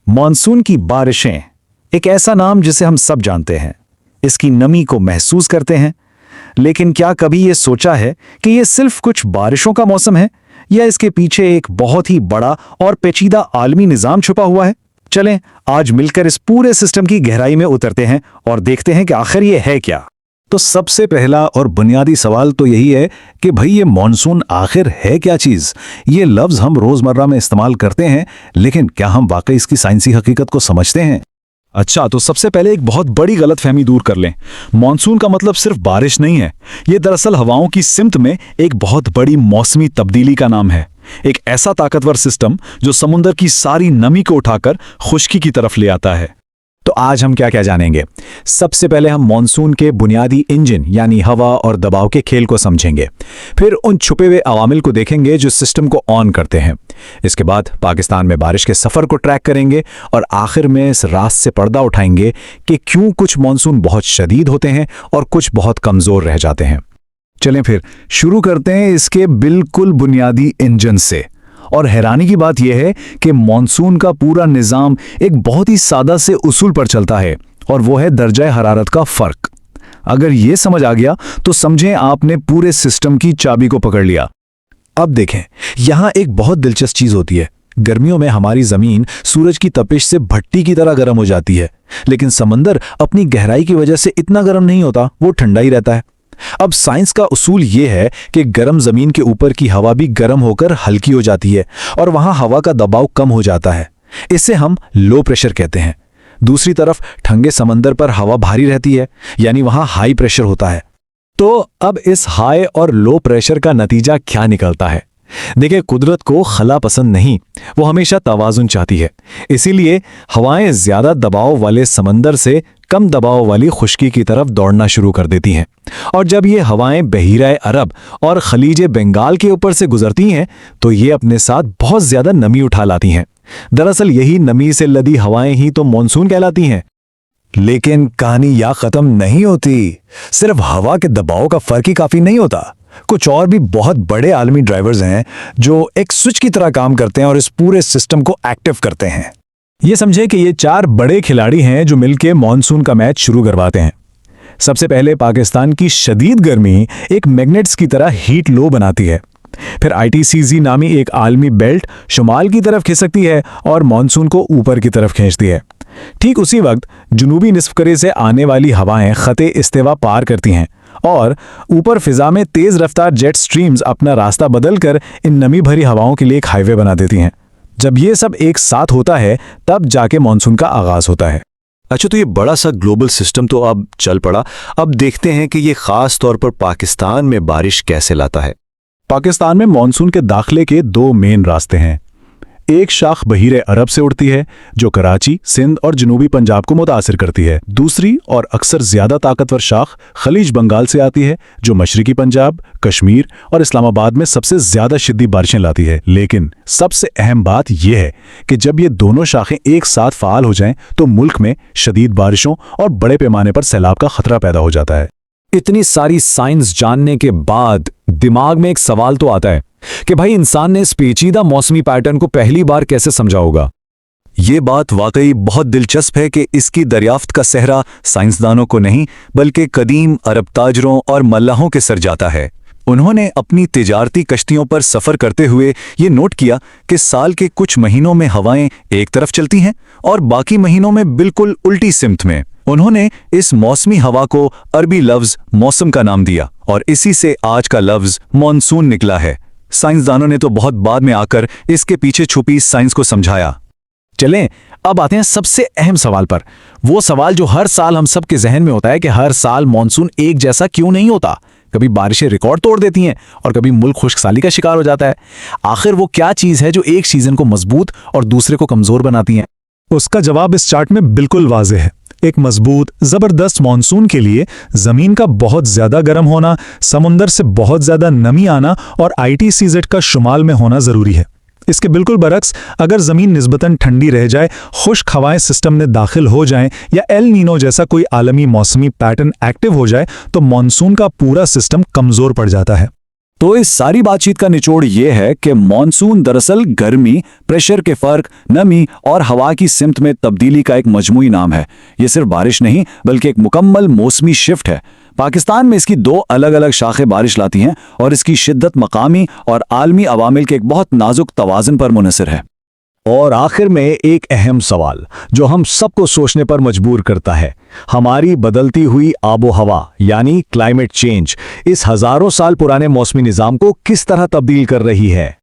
Monsoon की बारिशें एक ऐसा नाम जिसे हम सब जानते हैं, इसकी नमी को महसूस करते हैं। लेकिन क्या कभी ये सोचा है कि ये सिर्फ कुछ बारिशों का मौसम है या इसके पीछे एक बहुत ही बड़ा और पेचीदा आलमी निजाम छुपा हुआ है? चलें आज मिलकर इस पूरे सिस्टम की गहराई में उतरते हैं और देखते हैं कि आखिर ये है क्या। तो सबसे पहला और बुनियादी सवाल तो यही है कि भाई ये मॉनसून आखिर है क्या चीज़। ये लफ्ज़ हम रोज़मर्रा में इस्तेमाल करते हैं, लेकिन क्या हम वाकई इसकी साइंसी हकीकत को समझते हैं? अच्छा, तो सबसे पहले एक बहुत बड़ी गलतफहमी दूर कर लें। मॉनसून का मतलब सिर्फ बारिश नहीं है। ये दरअसल हवाओं की सिमत में एक बहुत बड़ी मौसमी तब्दीली का नाम है। एक ऐसा ताकतवर सिस्टम जो समुंदर की सारी नमी को उठाकर खुश्की की तरफ ले आता है। तो आज हम क्या क्या जानेंगे? सबसे पहले हम मॉनसून के बुनियादी इंजन यानी हवा और दबाव के खेल को समझेंगे। फिर उन छुपे हुए अवामिल को देखेंगे जो सिस्टम को ऑन करते हैं। इसके बाद पाकिस्तान में बारिश के सफ़र को ट्रैक करेंगे और आखिर में इस राज से पर्दा उठाएंगे कि क्यों कुछ मॉनसून बहुत शदीद होते हैं और कुछ बहुत कमज़ोर रह जाते हैं। चलें फिर शुरू करते हैं इसके बिल्कुल बुनियादी इंजन से। और हैरानी की बात यह है कि मॉनसून का पूरा निज़ाम एक बहुत ही सादा से उसूल पर चलता है, और वो है दर्जा हरारत का फ़र्क। अगर ये समझ आ गया तो समझें आपने पूरे सिस्टम की चाबी को पकड़ लिया। अब देखें, यहाँ एक बहुत दिलचस्प चीज़ होती है। गर्मियों में हमारी ज़मीन सूरज की तपिश से भट्टी की तरह गर्म हो जाती है, लेकिन समंदर अपनी गहराई की वजह से इतना गर्म नहीं होता, वो ठंडा ही रहता है। अब साइंस का उसूल ये है कि गर्म जमीन के ऊपर की हवा भी गर्म होकर हल्की हो जाती है और वहां हवा का दबाव कम हो जाता है। इसे हम लो प्रेशर कहते हैं। दूसरी तरफ ठंडे समंदर पर हवा भारी रहती है, यानी वहां हाई प्रेशर होता है। तो अब इस हाई और लो प्रेशर का नतीजा क्या निकलता है? देखिए, कुदरत को खला पसंद नहीं, वो हमेशा तवाज़ुन चाहती है। इसीलिए हवाएं ज्यादा दबाव वाले समंदर से कम दबाव वाली खुश्की की तरफ दौड़ना शुरू कर देती हैं। और जब ये हवाएं बहीरा अरब और खलीज बंगाल के ऊपर से गुजरती हैं तो ये अपने साथ बहुत ज्यादा नमी उठा लाती हैं। दरअसल यही नमी से लदी हवाएं ही तो मॉनसून कहलाती हैं। लेकिन कहानी यहाँ खत्म नहीं होती। सिर्फ हवा के दबाव का फर्क ही काफी नहीं होता। कुछ और भी बहुत बड़े आलमी ड्राइवर्स हैं जो एक स्विच की तरह काम करते हैं और इस पूरे सिस्टम को एक्टिव करते हैं। ये समझे कि ये 4 बड़े खिलाड़ी हैं जो मिलकर मॉनसून का मैच शुरू करवाते हैं। सबसे पहले पाकिस्तान की शदीद गर्मी एक मैग्नेट्स की तरह हीट लो बनाती है। फिर ITCZ नामी एक आलमी बेल्ट शुमाल की तरफ खिसकती है और मॉनसून को ऊपर की तरफ खींचती है। ठीक उसी वक्त जुनूबी निस्फ करे से आने वाली हवाएं खते इस्तेवा पार करती हैं और ऊपर फिजा में तेज रफ्तार जेट स्ट्रीम्स अपना रास्ता बदलकर इन नमी भरी हवाओं के लिए एक हाईवे बना देती हैं। जब ये सब एक साथ होता है तब जाके मॉनसून का आगाज होता है। अच्छा, तो ये बड़ा सा ग्लोबल सिस्टम तो अब चल पड़ा। अब देखते हैं कि ये खास तौर पर पाकिस्तान में बारिश कैसे लाता है। पाकिस्तान में मॉनसून के दाखिले के 2 मेन रास्ते हैं। एक शाख बहीरे अरब से उड़ती है जो कराची, सिंध और जनूबी पंजाब को मुतासिर करती है। दूसरी और अक्सर ज्यादा ताकतवर शाख खलीज बंगाल से आती है जो मशरकी पंजाब, कश्मीर और इस्लामाबाद में सबसे ज्यादा शिद्दत बारिशें लाती है। लेकिन सबसे अहम बात यह है कि जब ये दोनों शाखें एक साथ फाल हो जाएं तो मुल्क में शदीद बारिशों और बड़े पैमाने पर सैलाब का खतरा पैदा हो जाता है। इतनी सारी साइंस जानने के बाद दिमाग में एक सवाल तो आता है कि भाई इंसान ने इस पेचीदा मौसमी पैटर्न को पहली बार कैसे समझा होगा। ये बात वाकई बहुत दिलचस्प है कि इसकी दरियाफ्त का सहरा साइंसदानों को नहीं बल्कि कदीम अरब ताजरों और मल्लाहों के सर जाता है। उन्होंने अपनी तिजारती कश्तियों पर सफ़र करते हुए ये नोट किया कि साल के कुछ महीनों में हवाएं एक तरफ चलती हैं और बाकी महीनों में बिल्कुल उल्टी सिमत में। उन्होंने इस मौसमी हवा को अरबी लफ्ज़ मौसम का नाम दिया और इसी से आज का लफ्ज़ मॉनसून निकला है। साइंसदानों ने तो बहुत बाद में आकर इसके पीछे छुपी साइंस को समझाया। चलें अब आते हैं सबसे अहम सवाल पर। वो सवाल जो हर साल हम सब के जहन में होता है कि हर साल मॉनसून एक जैसा क्यों नहीं होता। कभी बारिशें रिकॉर्ड तोड़ देती हैं और कभी मुल्क खुश्कसाली का शिकार हो जाता है। आखिर वो क्या चीज़ है जो एक सीजन को मजबूत और दूसरे को कमज़ोर बनाती है? उसका जवाब इस चार्ट में बिल्कुल वाज़ेह है। एक मजबूत जबरदस्त मॉनसून के लिए जमीन का बहुत ज्यादा गर्म होना, समुंदर से बहुत ज्यादा नमी आना और ITCZ का शुमाल में होना जरूरी है। इसके बिल्कुल बरक्स अगर जमीन निस्बतन ठंडी रह जाए, खुश्क हवाएं सिस्टम में दाखिल हो जाएं या एल नीनो जैसा कोई आलमी मौसमी पैटर्न एक्टिव हो जाए तो मॉनसून का पूरा सिस्टम कमजोर पड़ जाता है। तो इस सारी बातचीत का निचोड़ ये है कि मॉनसून दरअसल गर्मी, प्रेशर के फर्क, नमी और हवा की सिमत में तब्दीली का एक मजमूई नाम है। ये सिर्फ बारिश नहीं बल्कि एक मुकम्मल मौसमी शिफ्ट है। पाकिस्तान में इसकी दो अलग अलग शाखें बारिश लाती हैं और इसकी शिद्दत मकामी और आलमी अवामिल के एक बहुत नाजुक तवाज़ुन पर मुनहसर है। और आखिर में एक अहम सवाल जो हम सबको सोचने पर मजबूर करता है, हमारी बदलती हुई आबो हवा यानी क्लाइमेट चेंज इस हजारों साल पुराने मौसमी निज़ाम को किस तरह तब्दील कर रही है।